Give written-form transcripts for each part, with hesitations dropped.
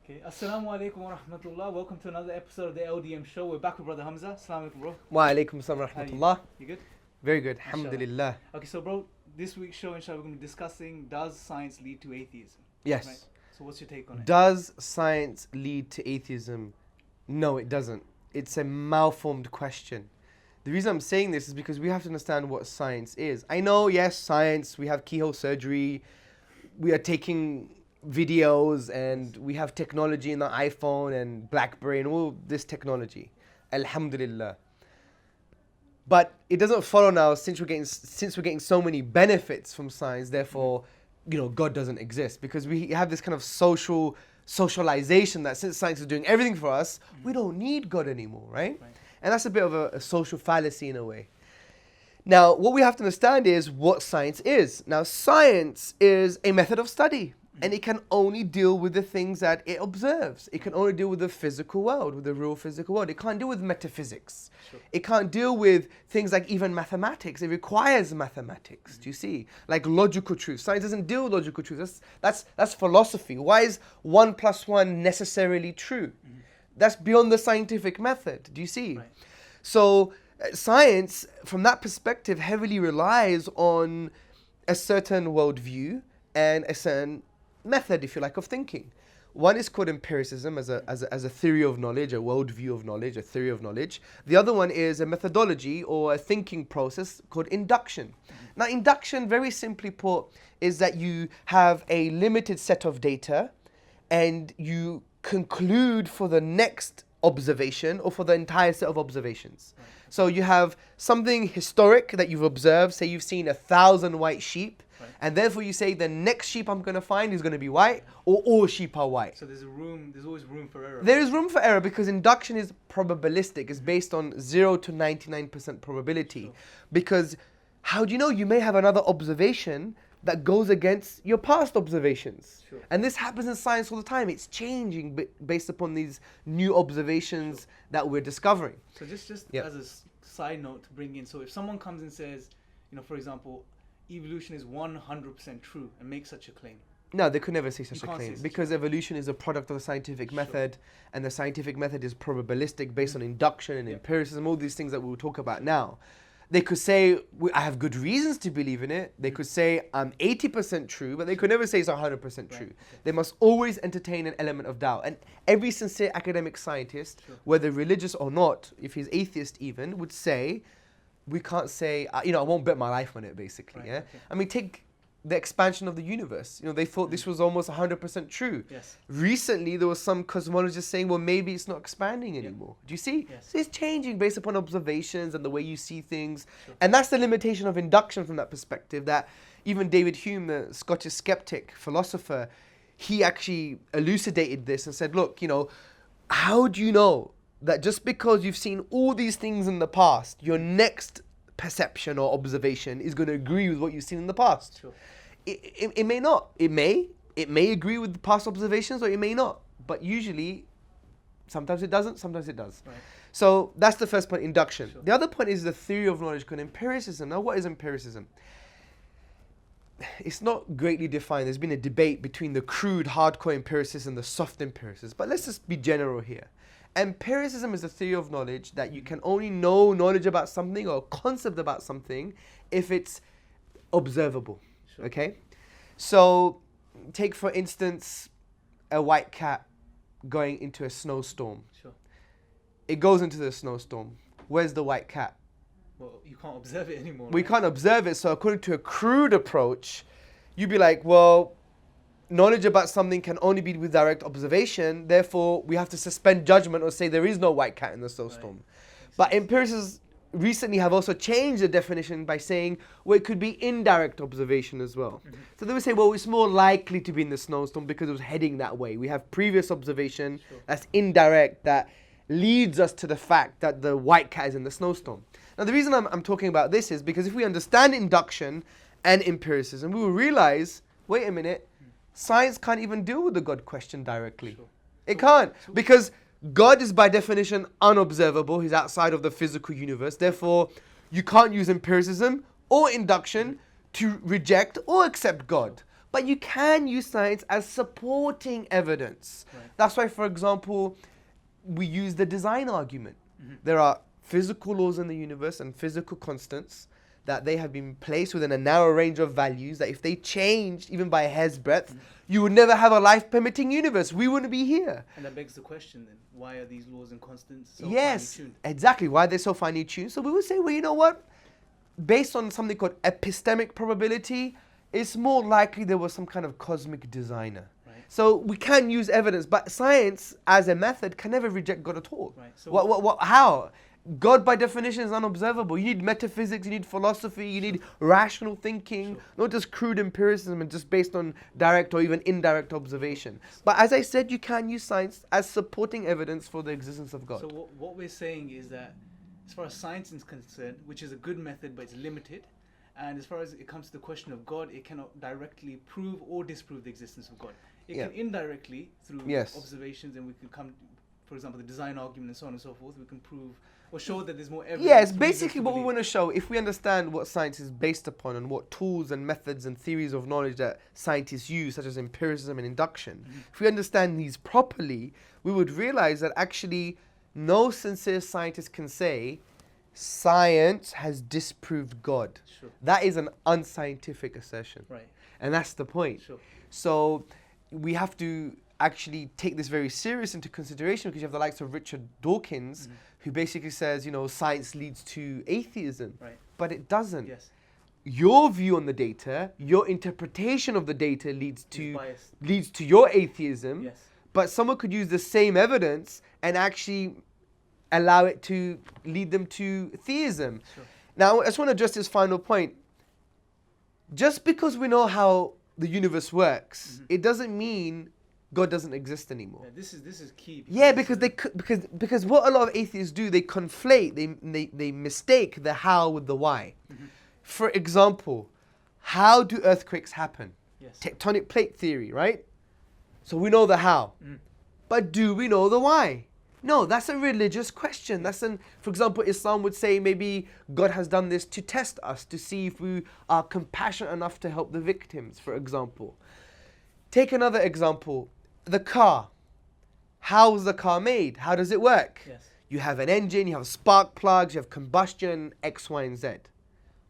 Okay. Assalamu alaikum wa rahmatullah. Welcome to another episode of the LDM Show. We're back with Brother Hamza. Assalamu alaikum, bro. Wa alaikum assalam wa How are you? rahmatullah. You good? Very good, Mashallah. alhamdulillah. Okay, so bro, this week's show, inshallah, we're going to be discussing, does science lead to atheism? Yes. Right? So what's your take on it? Does science lead to atheism? No, it doesn't. It's a malformed question. The reason I'm saying this is because we have to understand what science is. I know, yes, science, we have keyhole surgery, we are taking videos, and we have technology in the iPhone and BlackBerry and all this technology. Alhamdulillah. But it doesn't follow now, since we're getting so many benefits from science, therefore, God doesn't exist, because we have this kind of socialization that since science is doing everything for us, we don't need God anymore, right? And that's a bit of a social fallacy in a way. Now, what we have to understand is what science is. Now, science is a method of study, and it can only deal with the things that it observes. It can only deal with the physical world, with the real physical world. It can't deal with metaphysics. Sure. It can't deal with things like even mathematics. It requires mathematics, do you see? Like logical truth. Science doesn't deal with logical truth. That's philosophy. Why is 1 + 1 necessarily true? That's beyond the scientific method, do you see? Right. So science, from that perspective, heavily relies on a certain worldview and a certain method, if you like, of thinking. One is called empiricism as a theory of knowledge, a worldview of knowledge, a theory of knowledge. The other one is a methodology or a thinking process called induction. Now, induction, very simply put, is that you have a limited set of data and you conclude for the next observation or for the entire set of observations. Right. So you have something historic that you've observed, say you've seen 1,000 white sheep, right, and therefore you say the next sheep I'm going to find is going to be white, or all sheep are white. So there's always room for error. There is room for error because induction is probabilistic. It's based on 0 to 99% probability. Sure. Because how do you know? You may have another observation that goes against your past observations. Sure. And this happens in science all the time. It's changing based upon these new observations, sure, that we're discovering. So just as a side note to bring in, so if someone comes and says, for example, evolution is 100% true and makes such a claim. No, they could never say such a claim because evolution is a product of a scientific method, and the scientific method is probabilistic based on induction and empiricism, all these things that we'll talk about now. They could say, I have good reasons to believe in it. They could say, I'm 80% true, but they could never say it's 100% true. Right. Okay. They must always entertain an element of doubt. And every sincere academic scientist, sure, whether religious or not, if he's atheist even, would say, we can't say, I won't bet my life on it, basically. Right. Yeah. Okay. I mean, take the expansion of the universe. They thought this was almost 100% true. Yes. Recently, there was some cosmologists saying, well, maybe it's not expanding anymore. Do you see? Yes. So it's changing based upon observations and the way you see things. Sure. And that's the limitation of induction from that perspective, that even David Hume, the Scottish skeptic philosopher, he actually elucidated this and said, look, how do you know that just because you've seen all these things in the past, your next perception or observation is going to agree with what you've seen in the past? Sure. It may not. It may agree with the past observations, or it may not. But usually, sometimes it doesn't, sometimes it does. Right. So that's the first point, induction. Sure. The other point is the theory of knowledge called empiricism. Now, what is empiricism? It's not greatly defined. There's been a debate between the crude, hardcore empiricists and the soft empiricists. But let's just be general here. Empiricism is a theory of knowledge that you can only know knowledge about something or a concept about something if it's observable. Sure. Okay? So, take for instance a white cat going into a snowstorm. Sure. It goes into the snowstorm. Where's the white cat? Well, you can't observe it anymore. We can't observe it, so according to a crude approach, you'd be like, well, knowledge about something can only be with direct observation, therefore we have to suspend judgment or say there is no white cat in the snowstorm. Right. But empiricists recently have also changed the definition by saying, well, it could be indirect observation as well. Mm-hmm. So they would say, well, it's more likely to be in the snowstorm because it was heading that way. We have previous observation, sure, that's indirect, that leads us to the fact that the white cat is in the snowstorm. Now, the reason I'm talking about this is because if we understand induction and empiricism, we will realize, wait a minute, science can't even deal with the God question directly. Sure. It can't, because God is by definition unobservable. He's outside of the physical universe. Therefore, you can't use empiricism or induction to reject or accept God. But you can use science as supporting evidence. Right. That's why, for example, we use the design argument. There are physical laws in the universe and physical constants that they have been placed within a narrow range of values that if they changed even by a hair's breadth, you would never have a life-permitting universe. We wouldn't be here. And that begs the question then, why are these laws and constants so Yes, finely tuned? exactly. Why they're so finely tuned. So we would say, well, you know what? Based on something called epistemic probability, it's more likely there was some kind of cosmic designer. Right. So we can use evidence, but science as a method can never reject God at all. Right. So How? God by definition is unobservable. You need metaphysics, you need philosophy, you need rational thinking, not just crude empiricism and just based on direct or even indirect observation. But as I said, you can use science as supporting evidence for the existence of God. So what we're saying is that as far as science is concerned, which is a good method but it's limited, and as far as it comes to the question of God, it cannot directly prove or disprove the existence of God. It can indirectly, through observations, and we can come, for example, the design argument and so on and so forth, we can prove or show that there's more evidence. Yes, basically what we want to show, if we understand what science is based upon and what tools and methods and theories of knowledge that scientists use, such as empiricism and induction, if we understand these properly, we would realize that actually no sincere scientist can say science has disproved God. Sure. That is an unscientific assertion. Right. And that's the point. Sure. So we have to actually take this very serious into consideration, because you have the likes of Richard Dawkins, who basically says, you know, science leads to atheism. Right. But it doesn't. Yes. Your view on the data, your interpretation of the data leads Biased. to your atheism. Yes. But someone could use the same evidence and actually allow it to lead them to theism. Sure. Now, I just want to address this final point. Just because we know how the universe works, it doesn't mean God doesn't exist anymore. Yeah, this is key. Yeah, because what a lot of atheists do, they conflate, they mistake the how with the why. For example, how do earthquakes happen? Yes. Tectonic plate theory, right? So we know the how. But do we know the why? No, that's a religious question. For example, Islam would say maybe God has done this to test us, to see if we are compassionate enough to help the victims, for example. Take another example, the car. How is the car made? How does it work? Yes. You have an engine, you have spark plugs, you have combustion, X, Y, and Z.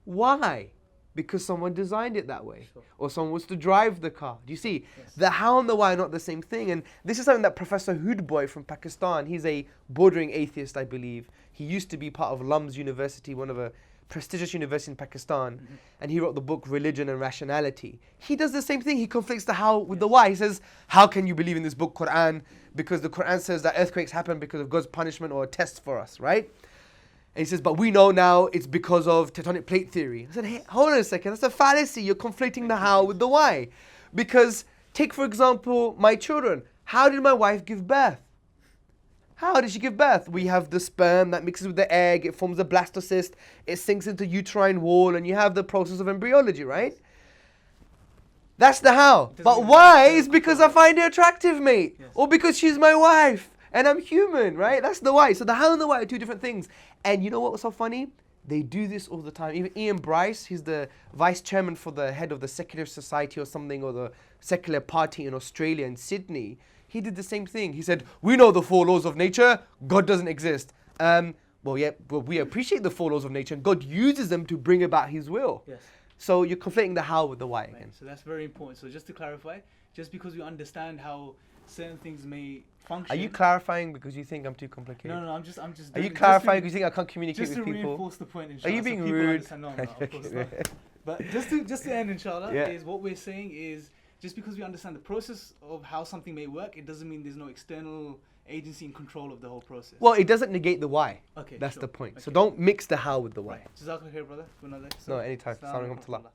Why? Because someone designed it that way. Sure. Or someone wants to drive the car. Do you see? Yes. The how and the why are not the same thing. And this is something that Professor Hoodboy from Pakistan, he's a bordering atheist, I believe. He used to be part of Lum's University, one of a prestigious university in Pakistan. And he wrote the book Religion and Rationality. He does the same thing. He conflicts the how with the why. He says, how can you believe in this book, Quran? Because the Quran says that earthquakes happen because of God's punishment or a test for us, right? And he says, but we know now it's because of tectonic plate theory. I said, hey, hold on a second, that's a fallacy. You're conflating the how with the why. Because take, for example, my children. How did my wife give birth? How did she give birth? We have the sperm that mixes with the egg, it forms a blastocyst, it sinks into uterine wall, and you have the process of embryology, right? That's the how. But why is because I find her attractive, mate. Yes. Or because she's my wife. And I'm human, right? That's the why. So the how and the why are two different things. And you know what was so funny? They do this all the time. Even Ian Bryce, he's the vice chairman for the head of the Secular Society or something, or the Secular Party in Australia, in Sydney. He did the same thing. He said, we know the four laws of nature. God doesn't exist. We appreciate the four laws of nature. And God uses them to bring about his will. Yes. So you're conflating the how with the why again. So that's very important. So just to clarify, just because we understand how certain things may function. Are you clarifying because you think I'm too complicated? No, I'm just. Are you clarifying because you think I can't communicate just with to people? reinforce the point, Are inshallah, you being so people rude? understand. No, of course not. But just to end, inshallah, is what we're saying is just because we understand the process of how something may work, it doesn't mean there's no external agency in control of the whole process. Well, it doesn't negate the why. Okay, That's sure. the point. Okay. So don't mix the how with the why. Jazakallah khair, brother. No, anytime. Assalamu alaikum.